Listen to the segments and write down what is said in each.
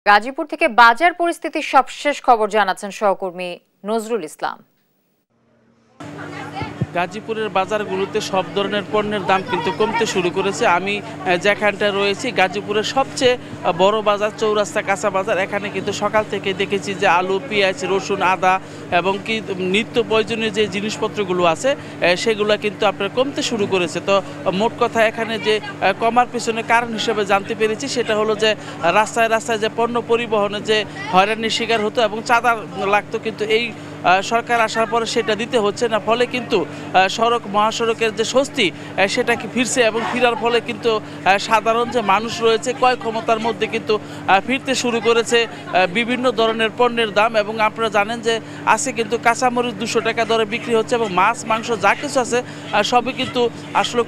গাজীপুর থেকে বাজার পরিস্থিতির সবশেষ খবর জানাচ্ছেন সহকর্মী নজরুল ইসলাম। গাজীপুরের বাজারগুলোতে সব ধরনের পণ্যের দাম কিন্তু কমতে শুরু করেছে। আমি যেখানটা রয়েছি গাজীপুরের সবচেয়ে বড় বাজার চৌরাস্তা কাঁচা বাজার, এখানে কিন্তু সকাল থেকে দেখেছি যে আলু, পেঁয়াজ, রসুন, আদা এবং কি নিত্য প্রয়োজনীয় যে জিনিসপত্রগুলো আছে সেগুলো কিন্তু আপনার কমতে শুরু করেছে। তো মোট কথা এখানে যে কমার পিছনে কারণ হিসেবে জানতে পেরেছি সেটা হলো যে রাস্তায় রাস্তায় যে পণ্য পরিবহনে যে হয়রানির শিকার হতো এবং চাঁদা লাগতো, কিন্তু এই সরকার আসার পরে সেটা দিতে হচ্ছে না, ফলে কিন্তু সড়ক মহাসড়কের যে স্বস্তি সেটা কি ফিরছে এবং ফেরার ফলে কিন্তু সাধারণ যে মানুষ রয়েছে ক্রয় ক্ষমতার মধ্যে কিন্তু ফিরতে শুরু করেছে বিভিন্ন ধরনের পণ্যের দাম। এবং আপনারা জানেন যে আছে কিন্তু কাঁচামরিচ 200 টাকা দরে বিক্রি হচ্ছে এবং মাছ মাংস যা কিছু আছে সবই কিন্তু আসলে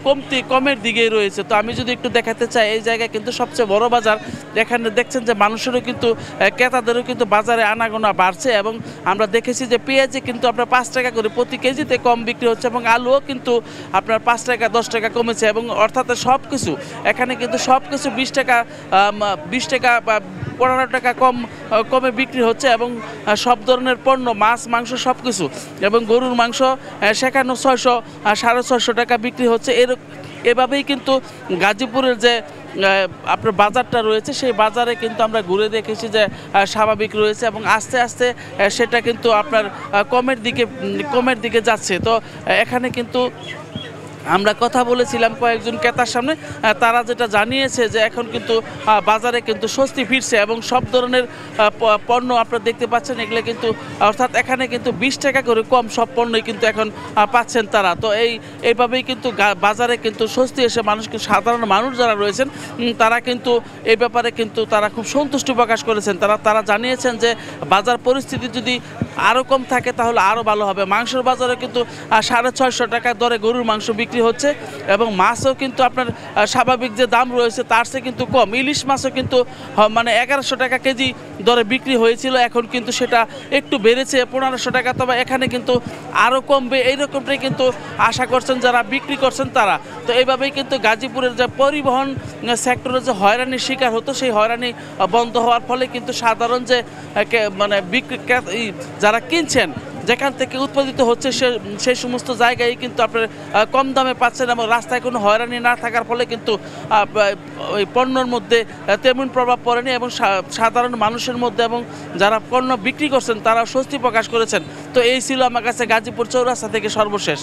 কমের দিকেই রয়েছে। তো আমি যদি একটু দেখাতে চাই, এই জায়গায় কিন্তু সবচেয়ে বড় বাজার, এখানে দেখছেন যে মানুষেরও কিন্তু ক্রেতাদেরও কিন্তু বাজারে আনাগোনা বাড়ছে এবং আমরা দেখেছি যে পেঁয়াজে কিন্তু আপনার 5 টাকা করে প্রতি কেজিতে কম বিক্রি হচ্ছে এবং আলুও কিন্তু আপনার 5 টাকা 10 টাকা কমেছে এবং অর্থাৎ সব কিছু এখানে কিন্তু সব কিছু 20 টাকা বা 15 টাকা কমে বিক্রি হচ্ছে এবং সব ধরনের পণ্য মাছ মাংস সব কিছু এবং গরুর মাংস সেখানে 600 650 টাকা বিক্রি হচ্ছে। এভাবেই কিন্তু গাজীপুরের যে আপনার বাজারটা রয়েছে সেই বাজারে কিন্তু আমরা ঘুরে দেখেছি যে স্বাভাবিক রয়েছে এবং আস্তে আস্তে সেটা কিন্তু আপনার কমের দিকে যাচ্ছে। তো এখানে কিন্তু আমরা কথা বলেছিলাম কয়েকজন ক্রেতার সামনে, তারা যেটা জানিয়েছে যে এখন কিন্তু বাজারে কিন্তু স্বস্তি ফিরছে এবং সব ধরনের পণ্য আপনারা দেখতে পাচ্ছেন এগুলো কিন্তু অর্থাৎ এখানে কিন্তু 20 টাকা করে কম সব পণ্যই কিন্তু এখন পাচ্ছেন তারা। তো এইভাবেই কিন্তু বাজারে কিন্তু স্বস্তি এসে মানুষকে সাধারণ মানুষ যারা রয়েছেন তারা কিন্তু এই ব্যাপারে কিন্তু তারা খুব সন্তুষ্টি প্রকাশ করেছেন। তারা জানিয়েছেন যে বাজার পরিস্থিতি যদি আরও কম থাকে তাহলে আরও ভালো হবে। মাংসের বাজারে কিন্তু 650 টাকা দরে গরুর মাংস বিক্রি হচ্ছে এবং মাছও কিন্তু আপনার স্বাভাবিক যে দাম রয়েছে তার চেয়ে কিন্তু কম। ইলিশ মাছও কিন্তু মানে 1100 টাকা কেজি দরে বিক্রি হয়েছিল, এখন কিন্তু সেটা একটু বেড়েছে 1500 টাকা। তবে এখানে কিন্তু আরও কমবে এইরকমটাই কিন্তু আশা করছেন যারা বিক্রি করছেন তারা। তো এইভাবেই কিন্তু গাজীপুরের যে পরিবহন সেক্টরে যে হয়রানির শিকার হতো সেই হয়রানি বন্ধ হওয়ার ফলে কিন্তু সাধারণ যে মানে যারা কিনছেন যেখান থেকে উৎপাদিত হচ্ছে সেই সমস্ত জায়গায় কিন্তু আপনার কম দামে পাচ্ছেন এবং রাস্তায় কোনো হয়রানি না থাকার ফলে কিন্তু ওই পণ্যর মধ্যে তেমন প্রভাব পড়েনি এবং সাধারণ মানুষের মধ্যে এবং যারা পণ্য বিক্রি করছেন তারা স্বস্তি প্রকাশ করেছেন। তো এই ছিল আমার কাছে গাজীপুর চৌরাস্তা থেকে সর্বশেষ।